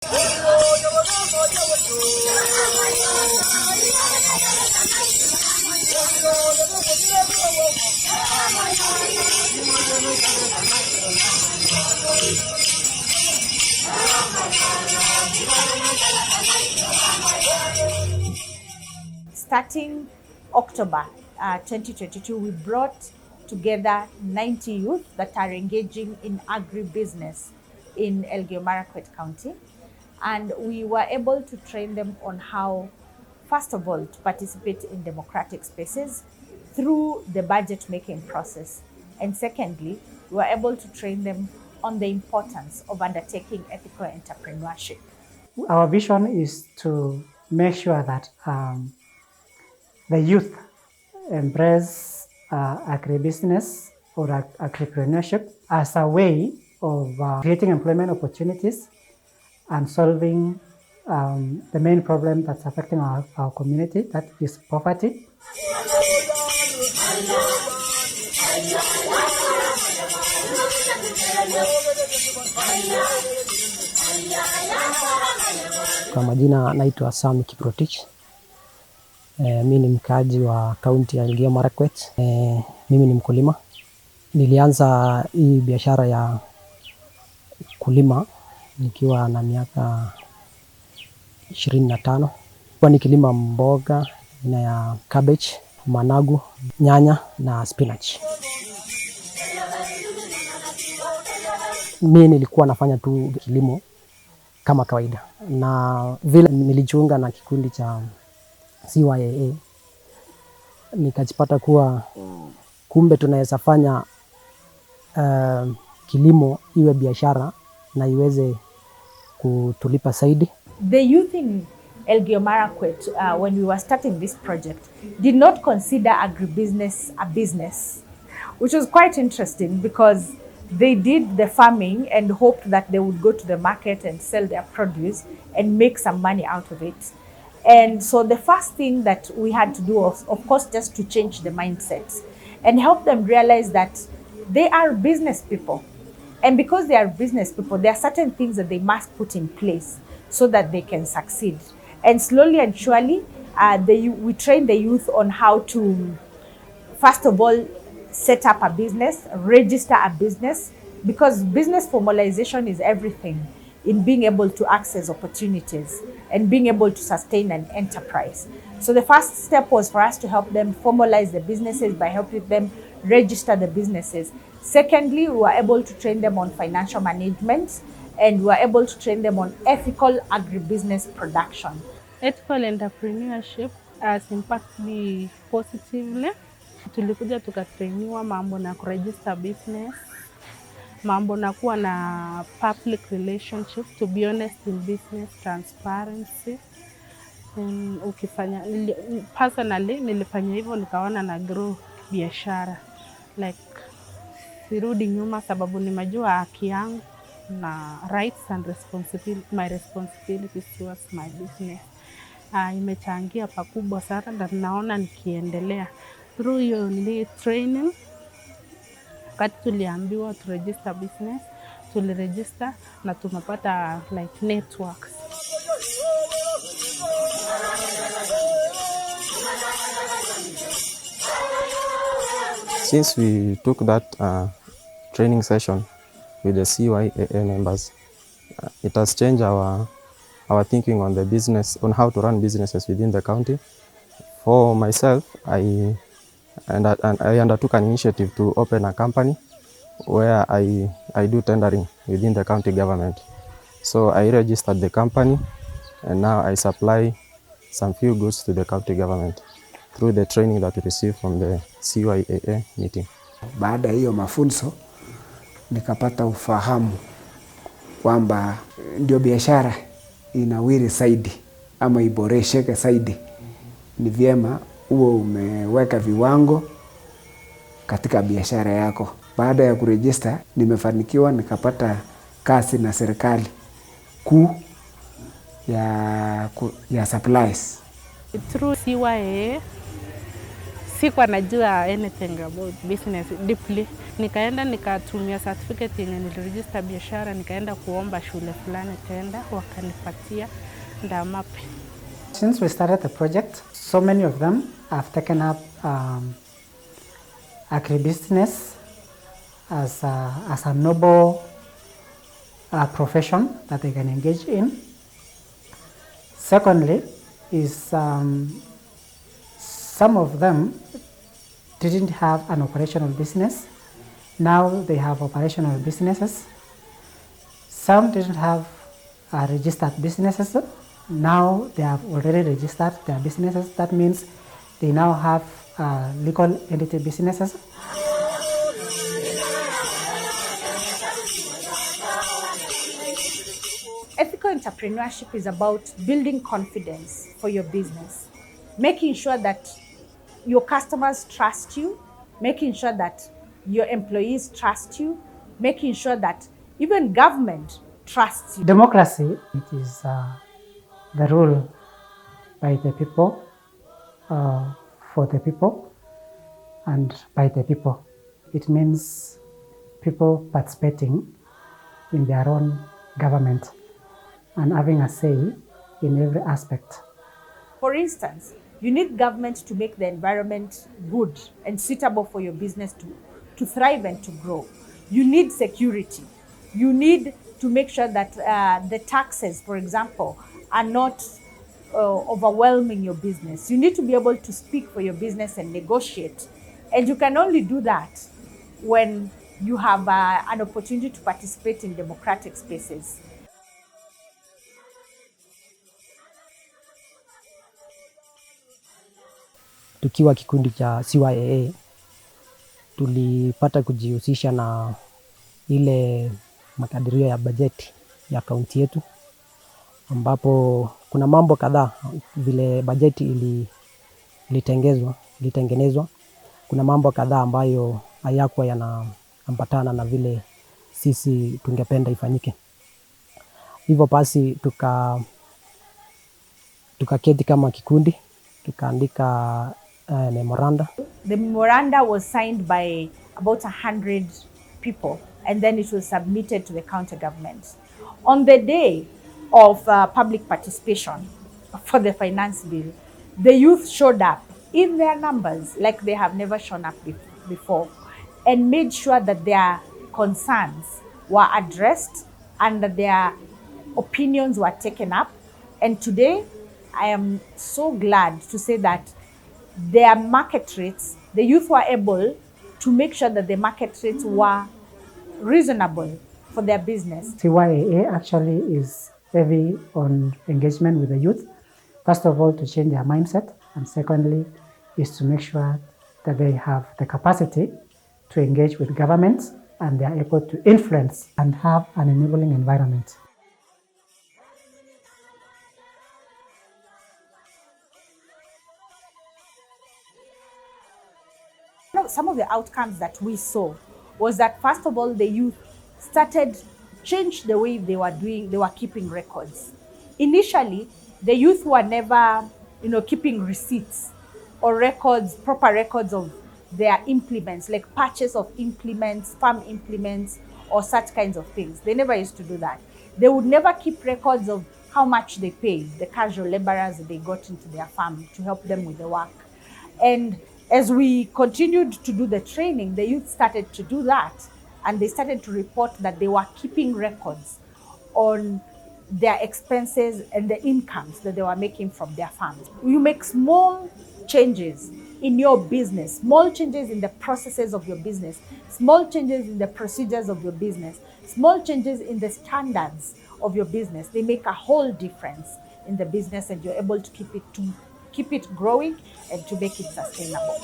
Starting October 2022, we brought together 90 youth that are engaging in agribusiness in Elgeyo Marakwet County. And we were able to train them on how, first of all, to participate in democratic spaces through the budget making process. And secondly, we were able to train them on the importance of undertaking ethical entrepreneurship. Our vision is to make sure that the youth embrace agribusiness or entrepreneurship as a way of creating employment opportunities and solving the main problem that's affecting our community, that is poverty. Kwa majina naitwa Sami Kiprotich. Mimi ni mkaaji wa kaunti ya Elgeyo Marakwet. Mimi ni mkulima. Nilianza hii biashara ya kulima nikiwa na miaka 25. Kwa nikilima mboga aina ya cabbage, managu, nyanya na spinach. Mimi nilikuwa nafanya tu kilimo kama kawaida. Na vile nilijiunga na kikundi cha CYAA, nikajipata kuwa kumbe tunaweza fanya kilimo iwe biashara na iweze kutulipa zaidi. The youth in Elgeyo Marakwet, when we were starting this project, did not consider agribusiness a business, which was quite interesting because they did the farming and hoped that they would go to the market and sell their produce and make some money out of it. And so the first thing that we had to do was, of course, just to change the mindsets and help them realize that they are business people. And because they are business people, there are certain things that they must put in place so that they can succeed. And slowly and surely, we train the youth on how to, first of all, set up a business, register a business, because business formalization is everything in being able to access opportunities and being able to sustain an enterprise. So the first step was for us to help them formalize the businesses by helping them register the businesses. Secondly, we were able to train them on financial management, and we were able to train them on ethical agribusiness production. Ethical entrepreneurship has impacted me positively. Tulikuja tukatrainiwa mambo na kuregister business, mambo na kuwa na public relationship, to be honest in business, transparency. Ukifanya, personally nilifanya hivyo nikaona na grow biashara. Like sirudi nyuma sababu nimejua haki yangu na rights and my responsibilities towards my business. Imechangia pakubwa sana na naona nikiendelea. Through your training, wakati tuliambiwa to register business, tuliregister na tumepata like networks. Since we took that training session with the CYAA members, it has changed our thinking on the business, on how to run businesses within the county. For myself, I undertook an initiative to open a company where I do tendering within the county government. So I registered the company and now I supply some few goods to the county government through the training that we received from the CYAA meeting. Baada ya hiyo mafunzo nikapata ufahamu kwamba ndio biashara inawiri zaidi ama iboresheke zaidi, ni vyema uwe umeweka viwango katika biashara yako. Baada ya kuregister nimefanikiwa nikapata kazi na serikali kuu ya supplies. Through CYAA, sikuwa najua anything about business deeply. Nikaenda nikatumia certificate yenye niliregister biashara, nikaenda kuomba shule fulani, kaenda wakanipatia ndamape. Since we started the project, so many of them have taken up agribusiness as a noble profession that they can engage in. Secondly, is some of them didn't have an operational business. Now they have operational businesses. Some didn't have registered businesses. Now they have already registered their businesses. That means they now have legal entity businesses. Ethical entrepreneurship is about building confidence for your business, making sure that your customers trust you, making sure that your employees trust you, making sure that even government trusts you. Democracy, it is the rule by the people, for the people, and by the people. It means people participating in their own government and having a say in every aspect. For instance, you need government to make the environment good and suitable for your business to thrive and to grow. You need security. You need to make sure that the taxes, for example, are not overwhelming your business. You need to be able to speak for your business and negotiate. And you can only do that when you have an opportunity to participate in democratic spaces. Tukiwa kikundi cha CYAA tulipata kujihusisha na ile makadirio ya bajeti ya kaunti yetu, ambapo kuna mambo kadhaa vile bajeti ilitengenezwa. Kuna mambo kadhaa ambayo hayakuwa yanaambatana na vile sisi tungependa ifanyike. Hivyo basi tukaketi kama kikundi, tukaandika memoranda. The memoranda was signed by about 100 people, and then it was submitted to the county government. On the day of public participation for the finance bill, the youth showed up in their numbers like they have never shown up before, and made sure that their concerns were addressed and that their opinions were taken up. And today, I am so glad to say that their market rates, the youth were able to make sure that the market rates were reasonable for their business. CYAA actually is heavy on engagement with the youth. First of all, to change their mindset, and secondly, is to make sure that they have the capacity to engage with governments and they are able to influence and have an enabling environment. Some of the outcomes that we saw was that, first of all, the youth started change the way they were keeping records. Initially, the youth were never, keeping receipts or records, proper records of their implements, like purchase of implements, farm implements, or such kinds of things. They never used to do that. They would never keep records of how much they paid the casual laborers that they got into their farm to help them with the work. And as we continued to do the training, the youth started to do that, and they started to report that they were keeping records on their expenses and the incomes that they were making from their farms. You make small changes in your business, small changes in the processes of your business, small changes in the procedures of your business, small changes in the standards of your business. They make a whole difference in the business, and you're able to keep it growing and to make it sustainable.